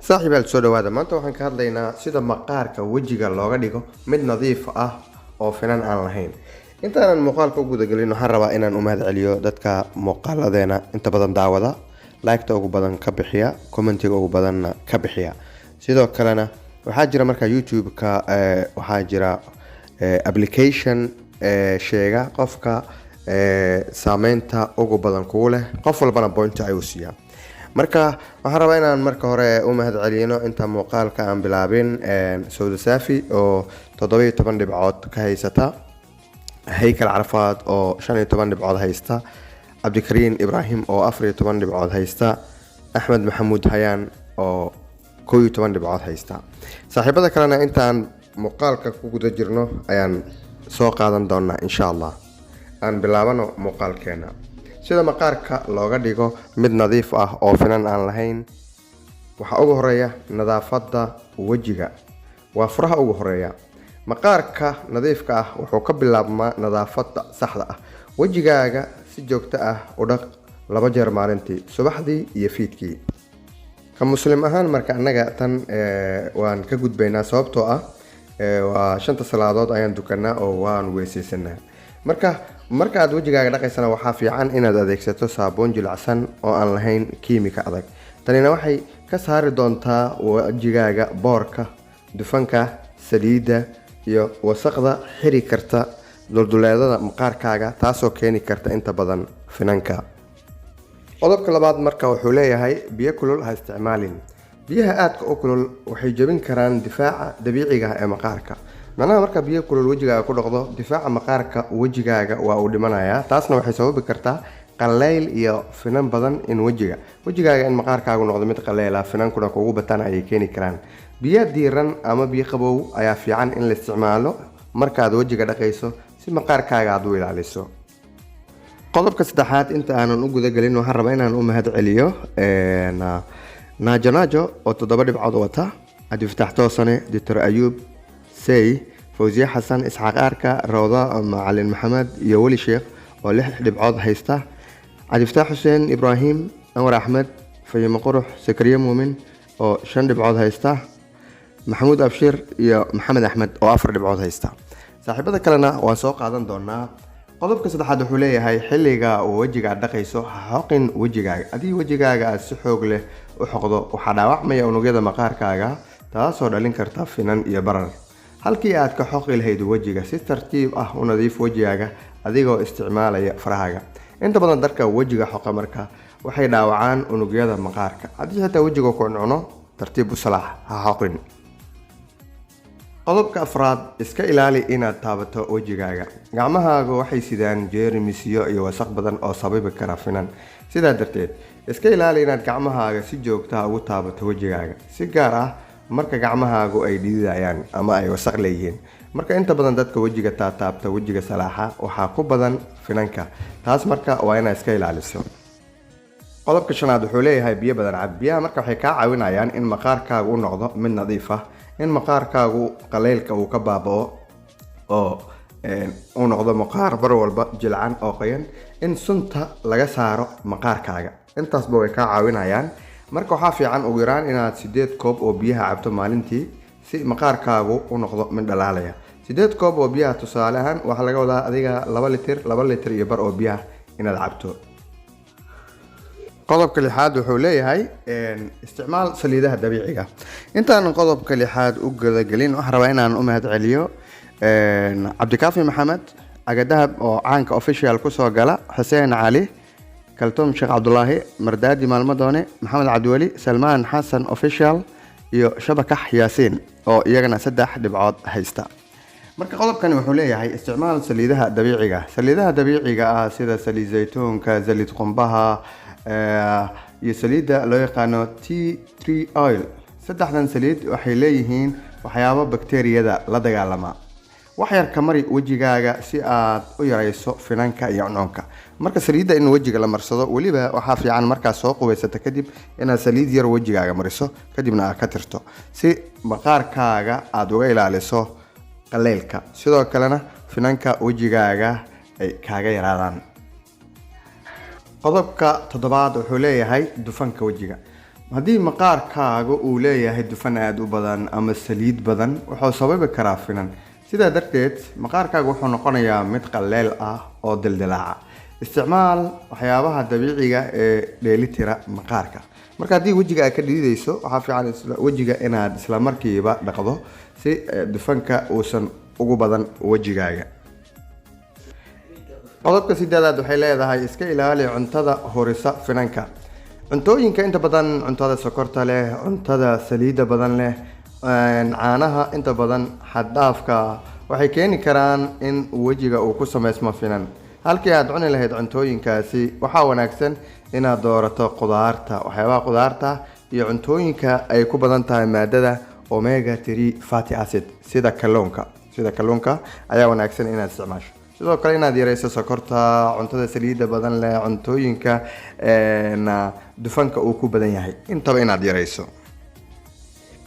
saaxiibayaal soo dhawaada maanta waxaan ka hadlaynaa sida maqaarka wejiga looga dhigo mid nadiif ah oo finan aan lahayn. Intaanan muuqaalka u guda gelin waxaan rabaa inaan u mahad celiyo dadka muuqaaladeena inta badan daawada, like-ta ugu badan ka bixiya, commentiga ugu badanna ka bixiya. Sidoo kalena waxaa jira marka YouTube-ka waxaa jira application sheega qofka saameynta ugu badan kugu leh, qof walbana point ayuu siiyaa. marka waxaan rabaa inaan marka hore u mahad celino inta muuqaalka aan bilaabin Sawda Saafi oo 17 dhibcood ka haysata, Haykal Carafaad oo 15 dhibcood haysta, Cabdikariin Ibraahim oo 14 dhibcood haysta, Axmed Maxamuud Hayaan oo 12 dhibcood haysta. Saaxiibada kalena intaan muuqaalka ku guda jirno ayaan soo qaadan doonaa insha Allah. aan bilaabano muuqaalkeena. sida maqaarka looga dhigo mid nadiif ah oo finan aan lahayn, waxa ugu horeeya nadaafadda wejiga. waa furaha ugu horeeya. maqaarka nadiifka ah wuxuu ka bilaabmaa nadaafadda saxda ah. wejigaaga si joogto ah u dhaq 2 jeer maalintii, subaxdii iyo fiidkii. ka muslim ahaan marka anaga tan waan ka gudbaynaa sababtoo ah waa 5 salaadood ayaan dukanaa oo waan weesaysanaa. marka aad wejigaaga dhaqaysana waxaa fiican inaad adeegsato saabuun jilicsan oo aan lahayn kiimika adag. tanina waxay ka saari doontaa wejigaaga boorka, dufanka, saliidda iyo wasaqda xiri karta dulduleedada maqaarkaaga, taasoo keeni karta inta badan finanka. qodobka labaad marka wuxuu leeyahay biyo kulul ha isticmaalin. biyaha aadka u kulul waxay jebin karaan difaaca dabiiciga ah ee maqaarka. macnaha marka biyo kulul wejigaaga ku dhaqdo, difaaca maqaarka wejigaaga waa uu dhimanayaa. taasna waxay sababi kartaa qallayl iyo finan badan in wejigaaga in maqaarkaagu noqdo mid qallayla, finankuna kugu bataan ayay keeni karaan. biyo diiran ama biyo qabow ayaa fiican in la isticmaalo markaad wejiga dhaqayso si maqaarkaaga aad u ilaaliso. qodobka saddexaad inta aanan u guda gelin waxaan rabaa inaan u mahad celiyo naajo oo 7 dhibcood wata, Cabdifataax Toosane, Dr. Ayuub Say, Fawziya Xasan, Isxaaq Aarka, Rawda Macalin Maxamed iyo Weli Sheekh oo 6 dhibcood haysta, Cabdifataax Xuseen Ibraahim, Anwar Axmed, Fayimo Qurux, Sakariya Muumin oo 5 dhibcood haysta, Maxamuud Abshir iyo Maxamed Axmed oo 4 dhibcood haysta. saaxiibada kalena waan soo qaadan doonaa. qodobka saddexaad wuxuu leeyahay xilliga uu wejiga dhaqayso ha xoqin wejigaaga. haddii wejigaaga aad si xoog leh u xoqdo waxaa dhaawacmaya unugyada maqaarkaaga, taasoo dhalin karta finan iyo barar. halkii aad ka xoqi lahayd wejiga, si tartiib ah u nadiif wejigaaga adigoo isticmaalaya farahaaga. inta badan dadka wejiga xoqa marka waxay dhaawacaan unugyada maqaarka. haddii xitaa wejiga ku cuncuna, tartiib u salaax, ha xoqin. qodobka afraad, iska ilaali inaad taabato wejigaaga. gacmahaagu waxay sidaan jeermisyo iyo wasaq badan oo sababi kara finan. sidaa darteed iska ilaali inaad gacmahaaga si joogto ah ugu taabato wejigaaga, si gaar ah marka gacmahaagu ay dhididayaan ama ay wasaq leeyihiin. marka inta badan dadka wejiga taabta wejiga salaaxa waxaa ku badan finanka. taas marka waa inaad iska ilaaliso. qodobka shanaad wuxuu leeyahay biyo badan cab. biyaha marka waxay kaa caawinayaan in maqaarkaagu u noqdo mid nadiif ah, in maqaarkaagu qaleylka uu ka baaba'o oo uu noqdo maqaar bar walba jilcan oo qoyan, in sunta laga saaro maqaarkaaga. intaasba way kaa caawinayaan. marka waxaa fiican ugu yaraan inaad 8 koob oo biyaha cabto maalintii si maqaarkaagu u noqdo mid dhalaalaya. 8 koob oo biyaha tusaale ahaan waxaa laga wadaa adiga 2 litir iyo bar oo biyaha inaad cabto. qodobka lixaad wuxuu leeyahay isticmaal saliidaha dabiiciga. intaan qodobka lixaad u guda gelin waxaan rabaa inaan u mahad celiyo Cabdikaafi Maxamed, Agadahab oo caanka official ku soo gala, Xuseen Cali, Kaltum Sheekh Cabdullaahi, Mardaadi Maalmadoone, Maxamed Cabdiweli, Salmaan Xasan official iyo Shabakax Yaasiin oo iyagana 3 dhibcood haysta. marka qodobkani wuxuu leeyahay isticmaal saliidaha dabiiciga. saliidaha dabiiciga ah sida saliid zaytuunka, saliid qumbaha iyo saliidda loo yaqaano tea tree oil. 3dan saliid waxay leeyihiin waxyaabo bakteeriyada la dagaalama. wax yar ka mari wejigaaga si aad u yarayso finanka iyo cuncunka. marka saliidda in wejiga la marsado, weliba waxaa fiican markaad soo qubaysato kadib inaad saliid yar wejigaaga mariso kadibna aad ka tirto si maqaarkaaga aad uga ilaaliso qaleylka, sidoo kalena finanka wejigaaga ay kaaga yaraadaan. qodobka 7 wuxuu leeyahay dufanka wejiga. haddii maqaarkaaga uu leeyahay dufan aada u badan ama saliid badan wuxuu sababi karaa finan. sidaa darteed maqaarkaaga wuxuu noqonayaa mid qaleel ah oo dildilaaca. isticmaal waxyaabaha dabiiciga ee dheelitira maqaarka. marka haddii wejiga aad ka dhididayso waxaa fiican wejiga inaad isla markiiba dhaqdo si dufanka uusan ugu badan wejigaaga. qodobka sideedaad waxay leedahay iska ilaali cuntada horisa finanka. cuntooyinka inta badan cuntada sokorta leh, cuntada saliidda badan leh, caanaha inta badan xad-dhaafka waxay keeni karaan in wejiga uu ku samaysmo finan. halkii aad cuni lahayd cuntooyinkaasi waxaa wanaagsan inaad doorato qudaarta, waxyaabaha qudaarta iyo cuntooyinka ay ku badan tahay maadada omega 3 fatty acid sida kalluunka ayaa wanaagsan inaad isticmaasho. sidoo kale inaad yareyso sokorta, cuntada saliidda badan leh, cuntooyinka dufanka uu ku badan yahay intaba inaad yareyso.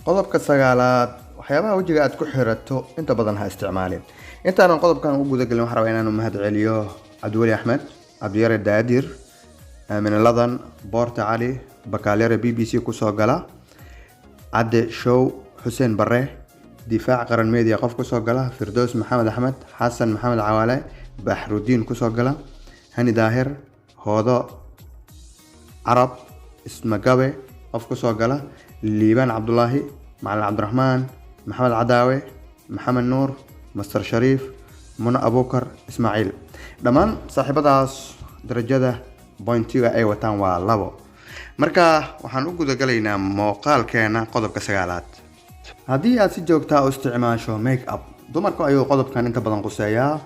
qodobka sagaalaad waxyaabaha wejiga aad ku xirato inta badan ha isticmaalin. intaanan qodobkan u guda gelin waxaan rabaa inaan mahad celiyo cabdiweli axmed, cabdiyare daadir, aamin ladan, boorta cali, bakaalyare BBC kusoo gala, cadde show, xuseen bare, difaac qaran media qof kusoo gala, firdows maxamed axmed, xasan maxamed cawaale, baxrudiin kusoo gala, hani daahir, hoodo carab, ismagabe qof kusoo gala, liibaan cabdulaahi, macalin cabdiraxmaan, maxamed cadaawe, maxamed nuur, master shariif, muno abukar, ismaaciil. dhammaan saaxiibadaas darajada bointiga ay wataan waa 2. marka waxaan u guda galaynaa muuqaalkeena qodobka 9aad. haddii aad si joogta ah u isticmaasho make up, dumarku ayuu qodobkan inta badan quseeyaa.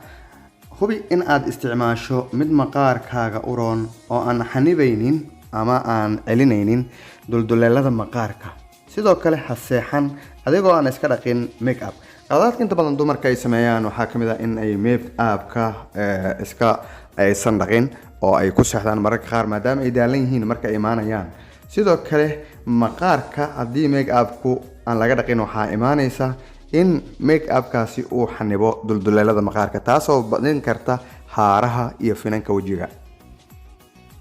hubi in aad isticmaasho mid maqaarkaaga u roon oo aan xanibaynin ama aan celinaynin dulduleelada maqaarka. sidoo kale ha seexan adigoo aan iska dhaqin make up. qaladaadka inta badan dumarka ay sameeyaan waxaa kamid ah in ay make upka aysan dhaqin oo ay ku seexdaan mararka qaar maadaama ay daalan yihiin marka ay imaanayaan. sidoo kale maqaarka haddii make upku aan laga dhaqin waxaa imaanaysa in make upkaasi uu xanibo dulduleelada maqaarka, taasoo badin karta haaraha iyo finanka wejiga.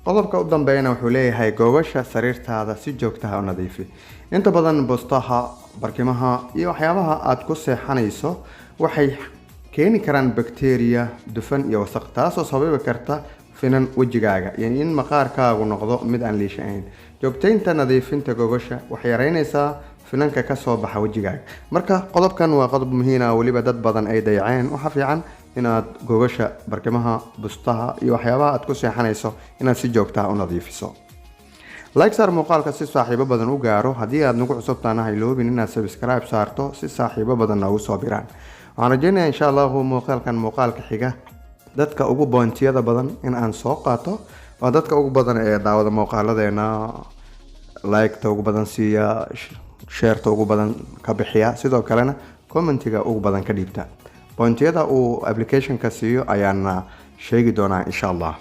qodobka u dambeeyana wuxuu leeyahay gogosha sariirtaada si joogta ah u nadiifi. inta badan bustaha, barkimaha iyo waxyaabaha aad ku seexanayso waxay keeni karaan bacteria, dufan iyo wasakh, taasoo sababi karta finan wejigaaga iyo in maqaarkaagu noqdo mid aan liishayn. joogtaynta nadiifinta gogosha waxay yareynaysaa finanka ka soo baxa wejigaaga. marka qodobkan waa qodob muhiim ah, waliba dad badan ay dayaceen. waxaa fiican inaad gogosha, barkimaha, bustaha iyo waxyaabaha aad ku seexanayso inaad si joogta ah u nadiifiso. like saar muuqaalka si saaxiibo badan u gaaro. haddii aad nagu cusubtaana ha iloobin inaad subscribe saarto si saaxiibo badan noogu soo biraan. waxaan rajeynayaa insha allahu muuqaalka xiga dadka ugu boontiyada badan in aan soo qaato waa dadka ugu badan ee daawada muuqaaladeena, like-ta ugu badan siiya, sheerta ugu badan ka bixiya, sidoo kalena commentiga ugu badan ka dhiibta. boontiyada uu applicationka siiyo ayaana sheegi doonaa insha allah.